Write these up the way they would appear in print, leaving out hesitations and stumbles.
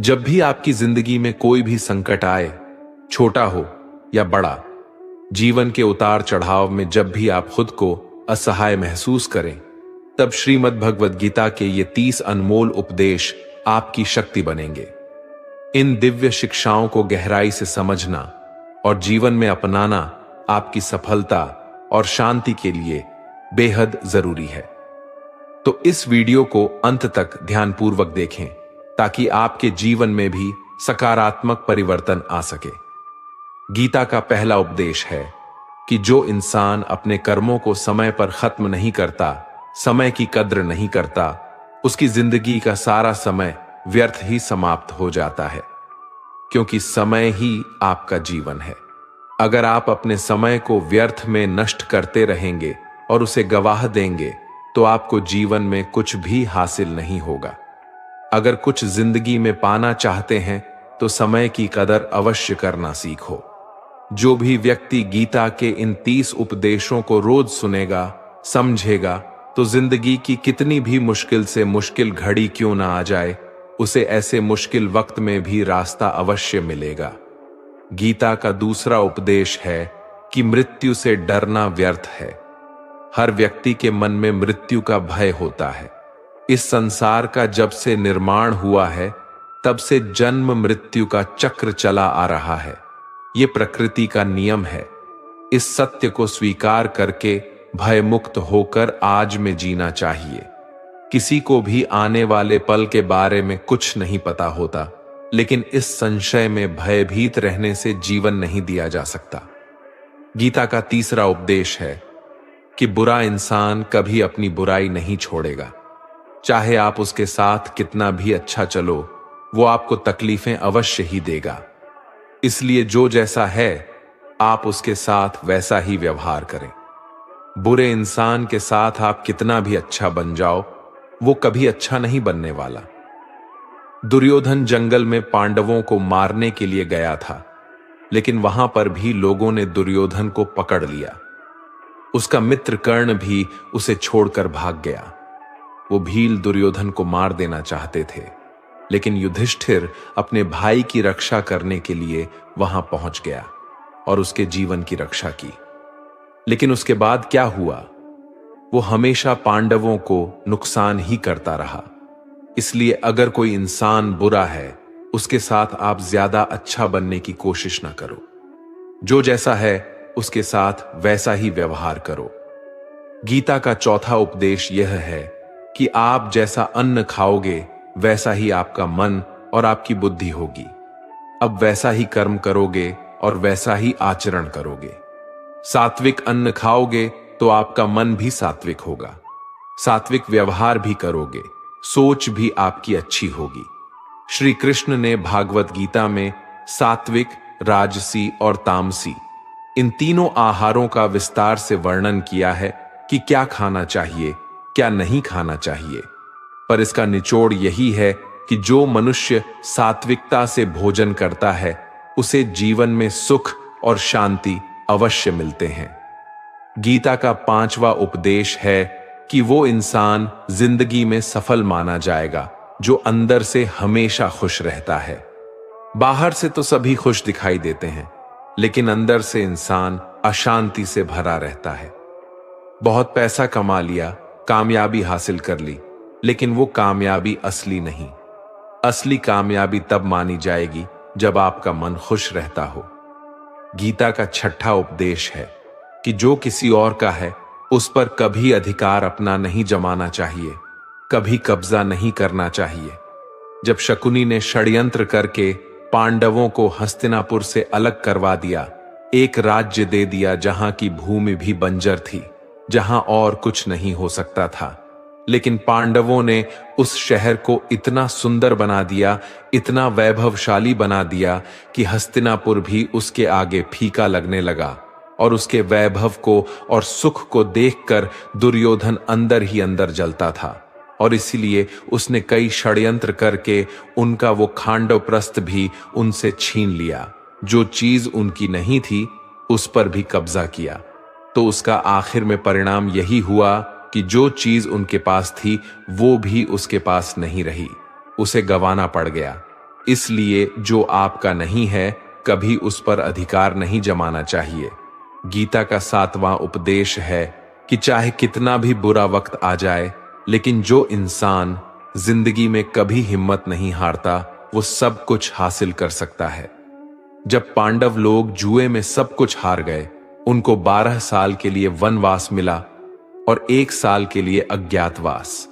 जब भी आपकी जिंदगी में कोई भी संकट आए, छोटा हो या बड़ा, जीवन के उतार चढ़ाव में जब भी आप खुद को असहाय महसूस करें, तब श्रीमद् भगवद गीता के ये 30 अनमोल उपदेश आपकी शक्ति बनेंगे। इन दिव्य शिक्षाओं को गहराई से समझना और जीवन में अपनाना आपकी सफलता और शांति के लिए बेहद जरूरी है। तो इस वीडियो को अंत तक ध्यानपूर्वक देखें ताकि आपके जीवन में भी सकारात्मक परिवर्तन आ सके। गीता का पहला उपदेश है कि जो इंसान अपने कर्मों को समय पर खत्म नहीं करता, समय की कद्र नहीं करता, उसकी जिंदगी का सारा समय व्यर्थ ही समाप्त हो जाता है, क्योंकि समय ही आपका जीवन है। अगर आप अपने समय को व्यर्थ में नष्ट करते रहेंगे और उसे गवाह देंगे तो आपको जीवन में कुछ भी हासिल नहीं होगा। अगर कुछ जिंदगी में पाना चाहते हैं तो समय की कदर अवश्य करना सीखो। जो भी व्यक्ति गीता के इन 30 उपदेशों को रोज सुनेगा, समझेगा, तो जिंदगी की कितनी भी मुश्किल से मुश्किल घड़ी क्यों ना आ जाए, उसे ऐसे मुश्किल वक्त में भी रास्ता अवश्य मिलेगा। गीता का दूसरा उपदेश है कि मृत्यु से डरना व्यर्थ है। हर व्यक्ति के मन में मृत्यु का भय होता है। इस संसार का जब से निर्माण हुआ है तब से जन्म मृत्यु का चक्र चला आ रहा है। ये प्रकृति का नियम है। इस सत्य को स्वीकार करके भय मुक्त होकर आज में जीना चाहिए। किसी को भी आने वाले पल के बारे में कुछ नहीं पता होता, लेकिन इस संशय में भयभीत रहने से जीवन नहीं दिया जा सकता। गीता का तीसरा उपदेश है कि बुरा इंसान कभी अपनी बुराई नहीं छोड़ेगा। चाहे आप उसके साथ कितना भी अच्छा चलो, वो आपको तकलीफें अवश्य ही देगा। इसलिए जो जैसा है आप उसके साथ वैसा ही व्यवहार करें। बुरे इंसान के साथ आप कितना भी अच्छा बन जाओ, वो कभी अच्छा नहीं बनने वाला। दुर्योधन जंगल में पांडवों को मारने के लिए गया था, लेकिन वहां पर भी लोगों ने दुर्योधन को पकड़ लिया। उसका मित्र कर्ण भी उसे छोड़कर भाग गया। वो भील दुर्योधन को मार देना चाहते थे, लेकिन युधिष्ठिर अपने भाई की रक्षा करने के लिए वहां पहुंच गया और उसके जीवन की रक्षा की। लेकिन उसके बाद क्या हुआ? वो हमेशा पांडवों को नुकसान ही करता रहा। इसलिए अगर कोई इंसान बुरा है, उसके साथ आप ज्यादा अच्छा बनने की कोशिश ना करो। जो जैसा है उसके साथ वैसा ही व्यवहार करो। गीता का चौथा उपदेश यह है कि आप जैसा अन्न खाओगे वैसा ही आपका मन और आपकी बुद्धि होगी। अब वैसा ही कर्म करोगे और वैसा ही आचरण करोगे। सात्विक अन्न खाओगे तो आपका मन भी सात्विक होगा। सात्विक व्यवहार भी करोगे, सोच भी आपकी अच्छी होगी। श्री कृष्ण ने भागवत गीता में सात्विक, राजसी और तामसी इन तीनों आहारों का विस्तार से वर्णन किया है कि क्या खाना चाहिए, क्या नहीं खाना चाहिए। पर इसका निचोड़ यही है कि जो मनुष्य सात्विकता से भोजन करता है उसे जीवन में सुख और शांति अवश्य मिलते हैं। गीता का पांचवा उपदेश है कि वो इंसान जिंदगी में सफल माना जाएगा जो अंदर से हमेशा खुश रहता है। बाहर से तो सभी खुश दिखाई देते हैं, लेकिन अंदर से इंसान अशांति से भरा रहता है। बहुत पैसा कमा लिया, कामयाबी हासिल कर ली, लेकिन वो कामयाबी असली नहीं। असली कामयाबी तब मानी जाएगी जब आपका मन खुश रहता हो। गीता का छठा उपदेश है कि जो किसी और का है उस पर कभी अधिकार अपना नहीं जमाना चाहिए, कभी कब्जा नहीं करना चाहिए। जब शकुनी ने षड्यंत्र करके पांडवों को हस्तिनापुर से अलग करवा दिया, एक राज्य दे दिया जहां की भूमि भी बंजर थी, जहां और कुछ नहीं हो सकता था, लेकिन पांडवों ने उस शहर को इतना सुंदर बना दिया, इतना वैभवशाली बना दिया कि हस्तिनापुर भी उसके आगे फीका लगने लगा। और उसके वैभव को और सुख को देखकर दुर्योधन अंदर ही अंदर जलता था, और इसीलिए उसने कई षड्यंत्र करके उनका वो खांडव प्रस्थ भी उनसे छीन लिया। जो चीज उनकी नहीं थी उस पर भी कब्जा किया। तो उसका आखिर में परिणाम यही हुआ कि जो चीज उनके पास थी वो भी उसके पास नहीं रही, उसे गंवाना पड़ गया। इसलिए जो आपका नहीं है कभी उस पर अधिकार नहीं जमाना चाहिए। गीता का 7वां उपदेश है कि चाहे कितना भी बुरा वक्त आ जाए, लेकिन जो इंसान जिंदगी में कभी हिम्मत नहीं हारता वो सब कुछ हासिल कर सकता है। जब पांडव लोग जुए में सब कुछ हार गए, उनको 12 साल के लिए वनवास मिला और 1 साल के लिए अज्ञातवास।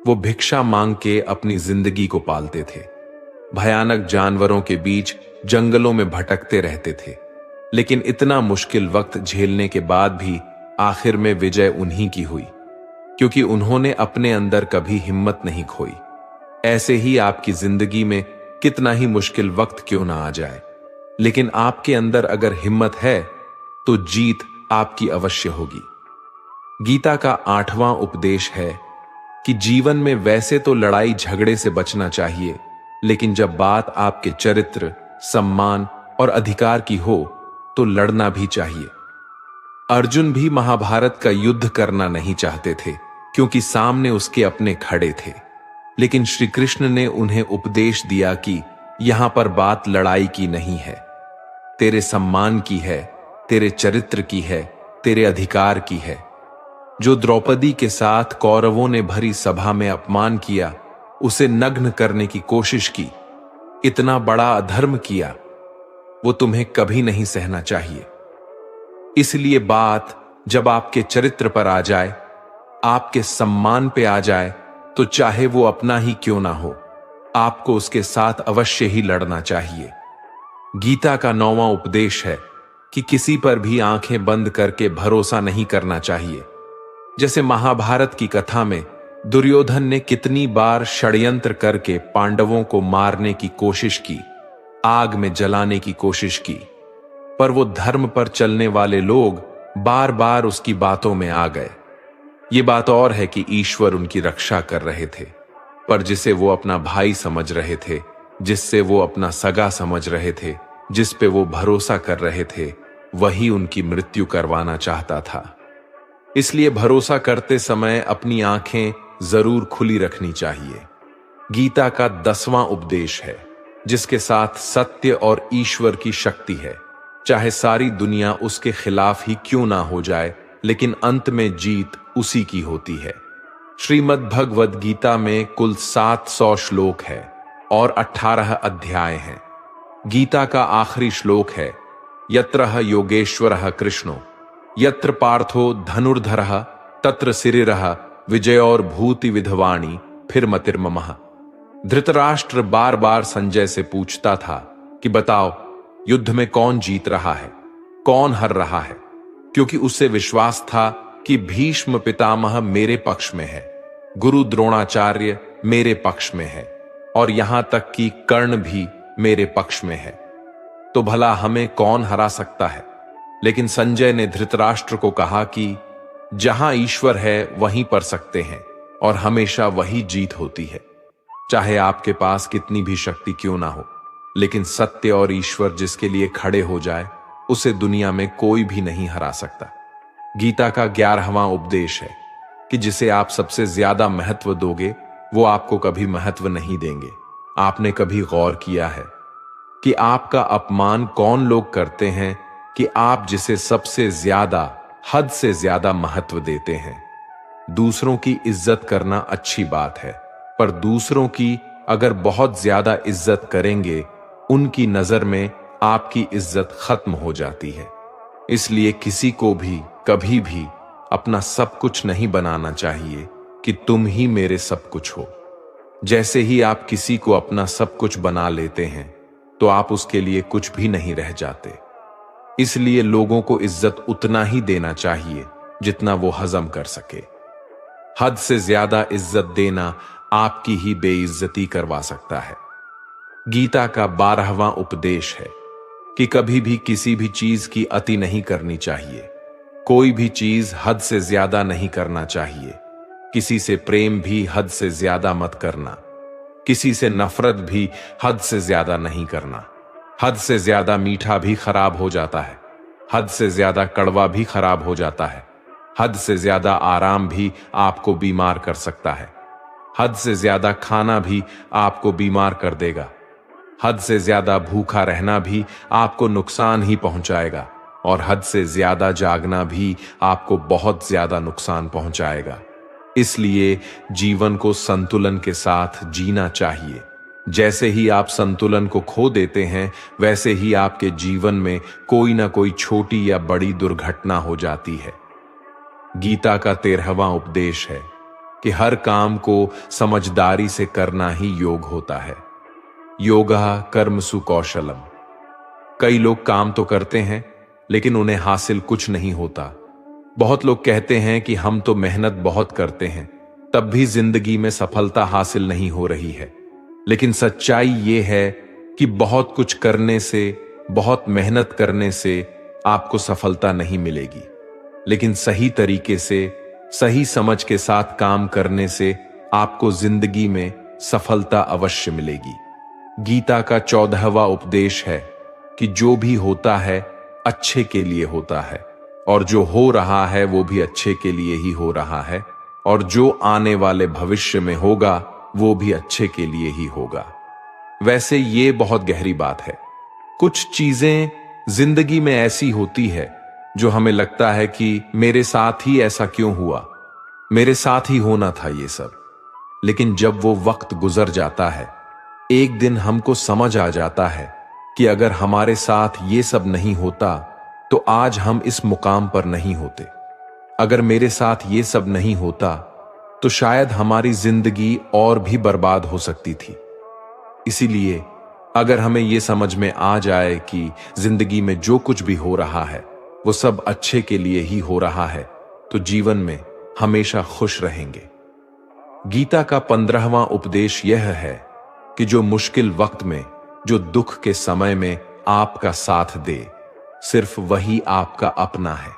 वो भिक्षा मांग के अपनी जिंदगी को पालते थे, भयानक जानवरों के बीच जंगलों में भटकते रहते थे, लेकिन इतना मुश्किल वक्त झेलने के बाद भी आखिर में विजय उन्हीं की हुई, क्योंकि उन्होंने अपने अंदर कभी हिम्मत नहीं खोई। ऐसे ही आपकी जिंदगी में कितना ही मुश्किल वक्त क्यों ना आ जाए, लेकिन आपके अंदर अगर हिम्मत है तो जीत आपकी अवश्य होगी। गीता का 8वां उपदेश है कि जीवन में वैसे तो लड़ाई झगड़े से बचना चाहिए, लेकिन जब बात आपके चरित्र, सम्मान और अधिकार की हो तो लड़ना भी चाहिए। अर्जुन भी महाभारत का युद्ध करना नहीं चाहते थे, क्योंकि सामने उसके अपने खड़े थे, लेकिन श्री कृष्ण ने उन्हें उपदेश दिया कि यहां पर बात लड़ाई की नहीं है, तेरे सम्मान की है, तेरे चरित्र की है, तेरे अधिकार की है। जो द्रौपदी के साथ कौरवों ने भरी सभा में अपमान किया, उसे नग्न करने की कोशिश की, इतना बड़ा अधर्म किया, वो तुम्हें कभी नहीं सहना चाहिए। इसलिए बात जब आपके चरित्र पर आ जाए, आपके सम्मान पे आ जाए, तो चाहे वो अपना ही क्यों ना हो, आपको उसके साथ अवश्य ही लड़ना चाहिए। गीता का 9वां उपदेश है कि किसी पर भी आंखें बंद करके भरोसा नहीं करना चाहिए। जैसे महाभारत की कथा में दुर्योधन ने कितनी बार षड्यंत्र करके पांडवों को मारने की कोशिश की, आग में जलाने की कोशिश की, पर वो धर्म पर चलने वाले लोग बार बार उसकी बातों में आ गए। ये बात और है कि ईश्वर उनकी रक्षा कर रहे थे, पर जिसे वो अपना भाई समझ रहे थे, जिससे वो अपना सगा समझ रहे थे, जिस पे वो भरोसा कर रहे थे, वही उनकी मृत्यु करवाना चाहता था। इसलिए भरोसा करते समय अपनी आंखें जरूर खुली रखनी चाहिए। गीता का 10वां उपदेश है जिसके साथ सत्य और ईश्वर की शक्ति है। चाहे सारी दुनिया उसके खिलाफ ही क्यों ना हो जाए, लेकिन अंत में जीत उसी की होती है। श्रीमद् भगवद गीता में कुल 700 श्लोक है और 18 अध्याय हैं। गीता का आखिरी श्लोक है, यत्रः योगेश्वरः कृष्णो यत्र पार्थो धनुर्धरः तत्र सिरिरः विजयोर भूति विधवाणी फिर मतिर्ममः। धृतराष्ट्र बार बार संजय से पूछता था कि बताओ युद्ध में कौन जीत रहा है, कौन हार रहा है, क्योंकि उससे विश्वास था कि भीष्म पितामह मेरे पक्ष में है, गुरु द्रोणाचार्य मेरे पक्ष में है और यहां तक कि कर्ण भी मेरे पक्ष में है, तो भला हमें कौन हरा सकता है। लेकिन संजय ने धृतराष्ट्र को कहा कि जहां ईश्वर है वहीं पर सकते हैं और हमेशा वही जीत होती है। चाहे आपके पास कितनी भी शक्ति क्यों ना हो, लेकिन सत्य और ईश्वर जिसके लिए खड़े हो जाए, उसे दुनिया में कोई भी नहीं हरा सकता। गीता का 11वां उपदेश है कि जिसे आप सबसे ज्यादा महत्व दोगे, वो आपको कभी महत्व नहीं देंगे। आपने कभी गौर किया है कि आपका अपमान कौन लोग करते हैं कि आप जिसे सबसे ज्यादा, हद से ज्यादा महत्व देते हैं। दूसरों की इज्जत करना अच्छी बात है, पर दूसरों की अगर बहुत ज्यादा इज्जत करेंगे, उनकी नजर में आपकी इज्जत खत्म हो जाती है। इसलिए किसी को भी कभी भी अपना सब कुछ नहीं बनाना चाहिए कि तुम ही मेरे सब कुछ हो। जैसे ही आप किसी को अपना सब कुछ बना लेते हैं, तो आप उसके लिए कुछ भी नहीं रह जाते। इसलिए लोगों को इज्जत उतना ही देना चाहिए जितना वो हजम कर सके। हद से ज्यादा इज्जत देना आपकी ही बेइज्जती करवा सकता है। गीता का 12वां उपदेश है कि कभी भी किसी भी चीज की अति नहीं करनी चाहिए। कोई भी चीज हद से ज्यादा नहीं करना चाहिए। किसी से प्रेम भी हद से ज्यादा मत करना। किसी से नफरत भी हद से ज्यादा नहीं करना। हद से ज्यादा मीठा भी खराब हो जाता है। हद से ज्यादा कड़वा भी खराब हो जाता है। हद से ज्यादा आराम भी आपको बीमार कर सकता है। हद से ज्यादा खाना भी आपको बीमार कर देगा। हद से ज्यादा भूखा रहना भी आपको नुकसान ही पहुंचाएगा और हद से ज्यादा जागना भी आपको बहुत ज्यादा नुकसान पहुंचाएगा। इसलिए जीवन को संतुलन के साथ जीना चाहिए। जैसे ही आप संतुलन को खो देते हैं, वैसे ही आपके जीवन में कोई ना कोई छोटी या बड़ी दुर्घटना हो जाती है। गीता का 13वां उपदेश है कि हर काम को समझदारी से करना ही योग होता है। योगः कर्मसु कौशलम। कई लोग काम तो करते हैं लेकिन उन्हें हासिल कुछ नहीं होता। बहुत लोग कहते हैं कि हम तो मेहनत बहुत करते हैं, तब भी जिंदगी में सफलता हासिल नहीं हो रही है। लेकिन सच्चाई यह है कि बहुत कुछ करने से, बहुत मेहनत करने से आपको सफलता नहीं मिलेगी, लेकिन सही तरीके से, सही समझ के साथ काम करने से आपको जिंदगी में सफलता अवश्य मिलेगी। गीता का 14वां उपदेश है कि जो भी होता है अच्छे के लिए होता है, और जो हो रहा है वो भी अच्छे के लिए ही हो रहा है, और जो आने वाले भविष्य में होगा वो भी अच्छे के लिए ही होगा। वैसे ये बहुत गहरी बात है। कुछ चीजें जिंदगी में ऐसी होती है जो हमें लगता है कि मेरे साथ ही ऐसा क्यों हुआ, मेरे साथ ही होना था ये सब। लेकिन जब वो वक्त गुजर जाता है, एक दिन हमको समझ आ जाता है कि अगर हमारे साथ ये सब नहीं होता तो आज हम इस मुकाम पर नहीं होते। अगर मेरे साथ ये सब नहीं होता तो शायद हमारी जिंदगी और भी बर्बाद हो सकती थी। इसीलिए अगर हमें ये समझ में आ जाए कि जिंदगी में जो कुछ भी हो रहा है वो सब अच्छे के लिए ही हो रहा है, तो जीवन में हमेशा खुश रहेंगे। गीता का 15वां उपदेश यह है कि जो मुश्किल वक्त में, जो दुख के समय में आपका साथ दे, सिर्फ वही आपका अपना है।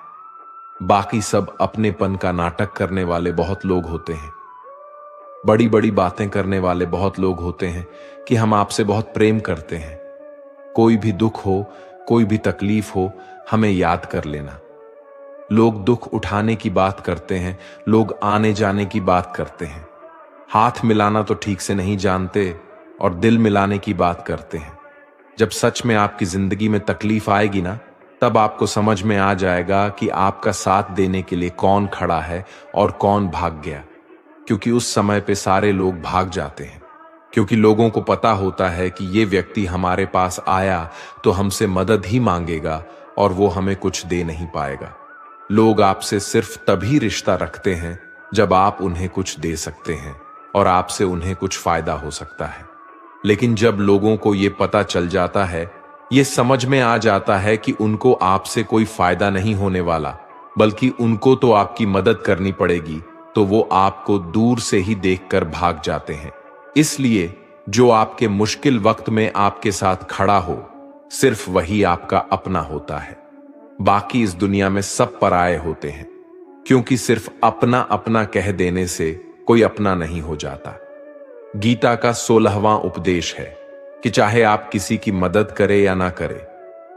बाकी सब अपनेपन का नाटक करने वाले बहुत लोग होते हैं। बड़ी बड़ी बातें करने वाले बहुत लोग होते हैं कि हम आपसे बहुत प्रेम करते हैं। कोई भी दुख हो, कोई भी तकलीफ हो, हमें याद कर लेना। लोग दुख उठाने की बात करते हैं, लोग आने जाने की बात करते हैं, हाथ मिलाना तो ठीक से नहीं जानते और दिल मिलाने की बात करते हैं। जब सच में आपकी जिंदगी में तकलीफ आएगी ना, तब आपको समझ में आ जाएगा कि आपका साथ देने के लिए कौन खड़ा है और कौन भाग गया। क्योंकि उस समय पे सारे लोग भाग जाते हैं, क्योंकि लोगों को पता होता है कि ये व्यक्ति हमारे पास आया तो हमसे मदद ही मांगेगा और वो हमें कुछ दे नहीं पाएगा। लोग आपसे सिर्फ तभी रिश्ता रखते हैं जब आप उन्हें कुछ दे सकते हैं और आपसे उन्हें कुछ फायदा हो सकता है। लेकिन जब लोगों को ये पता चल जाता है, ये समझ में आ जाता है कि उनको आपसे कोई फायदा नहीं होने वाला, बल्कि उनको तो आपकी मदद करनी पड़ेगी, तो वो आपको दूर से ही देखकर भाग जाते हैं। इसलिए जो आपके मुश्किल वक्त में आपके साथ खड़ा हो, सिर्फ वही आपका अपना होता है। बाकी इस दुनिया में सब पराये होते हैं, क्योंकि सिर्फ अपना अपना कह देने से कोई अपना नहीं हो जाता। गीता का 16वां उपदेश है कि चाहे आप किसी की मदद करें या ना करें,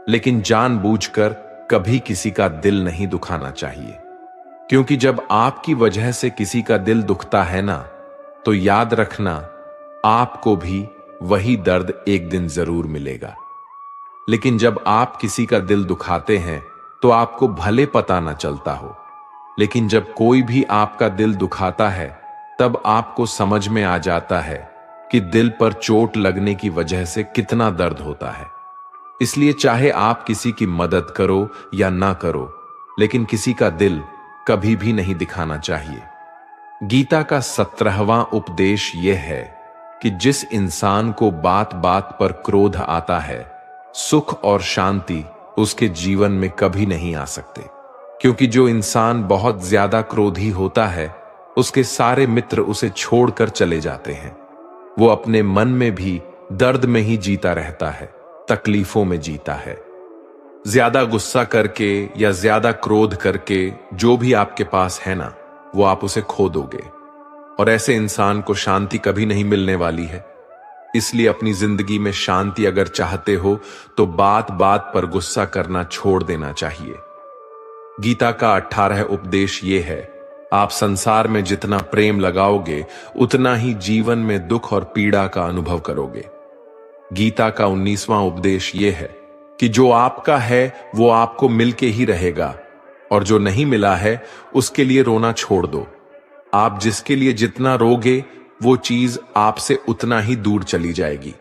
लेकिन जानबूझकर कभी किसी का दिल नहीं दुखाना चाहिए। क्योंकि जब आपकी वजह से किसी का दिल दुखता है ना, तो याद रखना आपको भी वही दर्द एक दिन जरूर मिलेगा। लेकिन जब आप किसी का दिल दुखाते हैं तो आपको भले पता ना चलता हो, लेकिन जब कोई भी आपका दिल दुखाता है तब आपको समझ में आ जाता है कि दिल पर चोट लगने की वजह से कितना दर्द होता है। इसलिए चाहे आप किसी की मदद करो या ना करो, लेकिन किसी का दिल कभी भी नहीं दिखाना चाहिए। गीता का 17वां उपदेश यह है कि जिस इंसान को बात बात पर क्रोध आता है, सुख और शांति उसके जीवन में कभी नहीं आ सकते। क्योंकि जो इंसान बहुत ज्यादा क्रोधी होता है, उसके सारे मित्र उसे छोड़कर चले जाते हैं। वो अपने मन में भी दर्द में ही जीता रहता है, तकलीफों में जीता है। ज्यादा गुस्सा करके या ज्यादा क्रोध करके जो भी आपके पास है ना, वो आप उसे खो दोगे, और ऐसे इंसान को शांति कभी नहीं मिलने वाली है। इसलिए अपनी जिंदगी में शांति अगर चाहते हो तो बात बात पर गुस्सा करना छोड़ देना चाहिए। गीता का 18 उपदेश ये है, आप संसार में जितना प्रेम लगाओगे उतना ही जीवन में दुख और पीड़ा का अनुभव करोगे। गीता का 19वां उपदेश यह है कि जो आपका है वो आपको मिलके ही रहेगा, और जो नहीं मिला है उसके लिए रोना छोड़ दो। आप जिसके लिए जितना रोगे वो चीज आपसे उतना ही दूर चली जाएगी,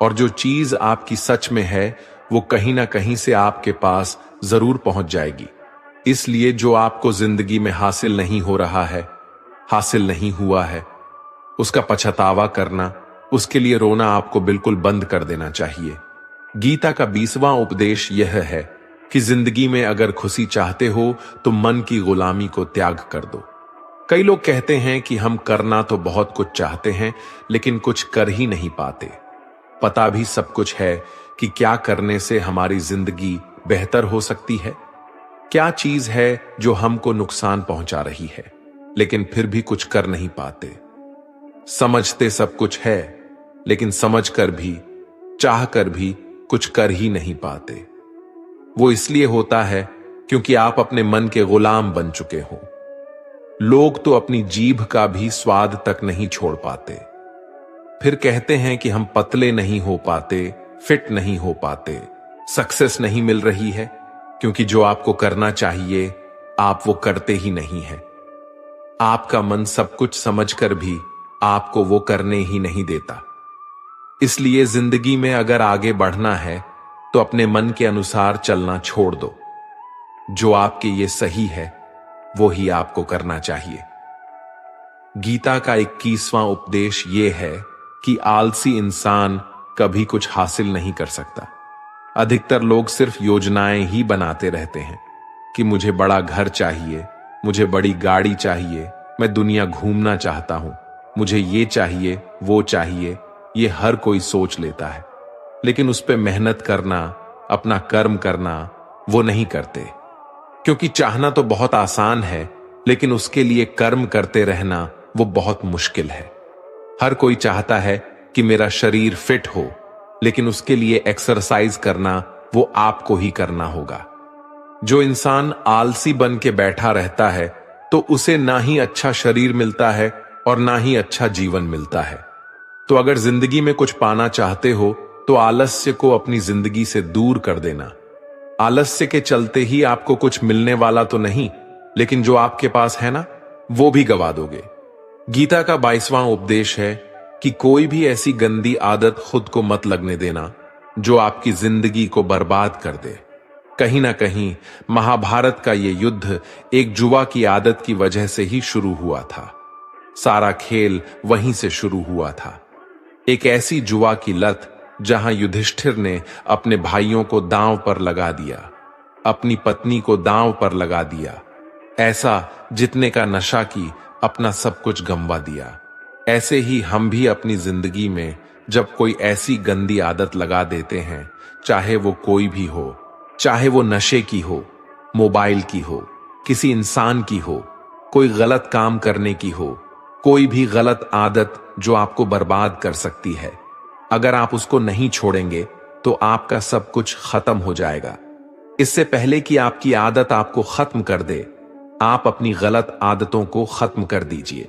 और जो चीज आपकी सच में है वो कहीं ना कहीं से आपके पास जरूर पहुंच जाएगी। इसलिए जो आपको जिंदगी में हासिल नहीं हो रहा है, हासिल नहीं हुआ है, उसका पछतावा करना, उसके लिए रोना आपको बिल्कुल बंद कर देना चाहिए। गीता का 20वां उपदेश यह है कि जिंदगी में अगर खुशी चाहते हो तो मन की गुलामी को त्याग कर दो। कई लोग कहते हैं कि हम करना तो बहुत कुछ चाहते हैं लेकिन कुछ कर ही नहीं पाते। पता भी सब कुछ है कि क्या करने से हमारी जिंदगी बेहतर हो सकती है, क्या चीज है जो हमको नुकसान पहुंचा रही है, लेकिन फिर भी कुछ कर नहीं पाते। समझते सब कुछ है लेकिन समझकर भी, चाह कर भी कुछ कर ही नहीं पाते। वो इसलिए होता है क्योंकि आप अपने मन के गुलाम बन चुके हो। लोग तो अपनी जीभ का भी स्वाद तक नहीं छोड़ पाते, फिर कहते हैं कि हम पतले नहीं हो पाते, फिट नहीं हो पाते, सक्सेस नहीं मिल रही है, क्योंकि जो आपको करना चाहिए आप वो करते ही नहीं है। आपका मन सब कुछ समझकर भी आपको वो करने ही नहीं देता। इसलिए जिंदगी में अगर आगे बढ़ना है तो अपने मन के अनुसार चलना छोड़ दो। जो आपके ये सही है वो ही आपको करना चाहिए। गीता का 21वां उपदेश ये है कि आलसी इंसान कभी कुछ हासिल नहीं कर सकता। अधिकतर लोग सिर्फ योजनाएं ही बनाते रहते हैं कि मुझे बड़ा घर चाहिए, मुझे बड़ी गाड़ी चाहिए, मैं दुनिया घूमना चाहता हूं, मुझे ये चाहिए, वो चाहिए। ये हर कोई सोच लेता है, लेकिन उस पे मेहनत करना, अपना कर्म करना वो नहीं करते। क्योंकि चाहना तो बहुत आसान है, लेकिन उसके लिए कर्म करते रहना वो बहुत मुश्किल है। हर कोई चाहता है कि मेरा शरीर फिट हो, लेकिन उसके लिए एक्सरसाइज करना वो आपको ही करना होगा। जो इंसान आलसी बन के बैठा रहता है तो उसे ना ही अच्छा शरीर मिलता है और ना ही अच्छा जीवन मिलता है। तो अगर जिंदगी में कुछ पाना चाहते हो तो आलस्य को अपनी जिंदगी से दूर कर देना। आलस्य के चलते ही आपको कुछ मिलने वाला तो नहीं, लेकिन जो आपके पास है ना वो भी गवा दोगे। गीता का 22वां उपदेश है कि कोई भी ऐसी गंदी आदत खुद को मत लगने देना जो आपकी जिंदगी को बर्बाद कर दे। कहीं ना कहीं महाभारत का ये युद्ध एक जुआ की आदत की वजह से ही शुरू हुआ था। सारा खेल वहीं से शुरू हुआ था। एक ऐसी जुआ की लत जहां युधिष्ठिर ने अपने भाइयों को दांव पर लगा दिया, अपनी पत्नी को दांव पर लगा दिया। ऐसा जितने का नशा की अपना सब कुछ गंवा दिया। ऐसे ही हम भी अपनी जिंदगी में जब कोई ऐसी गंदी आदत लगा देते हैं, चाहे वो कोई भी हो, चाहे वो नशे की हो, मोबाइल की हो, किसी इंसान की हो, कोई गलत काम करने की हो, कोई भी गलत आदत जो आपको बर्बाद कर सकती है, अगर आप उसको नहीं छोड़ेंगे तो आपका सब कुछ खत्म हो जाएगा। इससे पहले कि आपकी आदत आपको खत्म कर दे, आप अपनी गलत आदतों को खत्म कर दीजिए।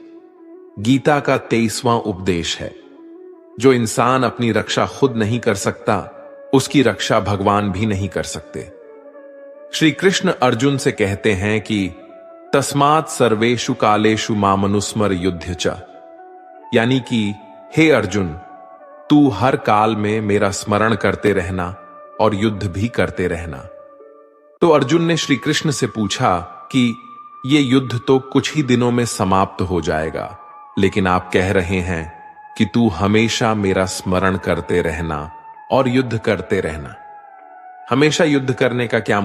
गीता का 23वां उपदेश है, जो इंसान अपनी रक्षा खुद नहीं कर सकता, उसकी रक्षा भगवान भी नहीं कर सकते। श्री कृष्ण अर्जुन से कहते हैं कि तस्मात् सर्वेषु कालेषु मामनुस्मर युध्य च, यानी कि हे अर्जुन, तू हर काल में मेरा स्मरण करते रहना और युद्ध भी करते रहना। तो अर्जुन ने श्री कृष्ण से पूछा कि ये युद्ध तो कुछ ही दिनों में समाप्त हो जाएगा, लेकिन आप कह रहे हैं कि तू हमेशा मेरा स्मरण करते रहना और युद्ध करते रहना। हमेशा युद्ध करने का क्या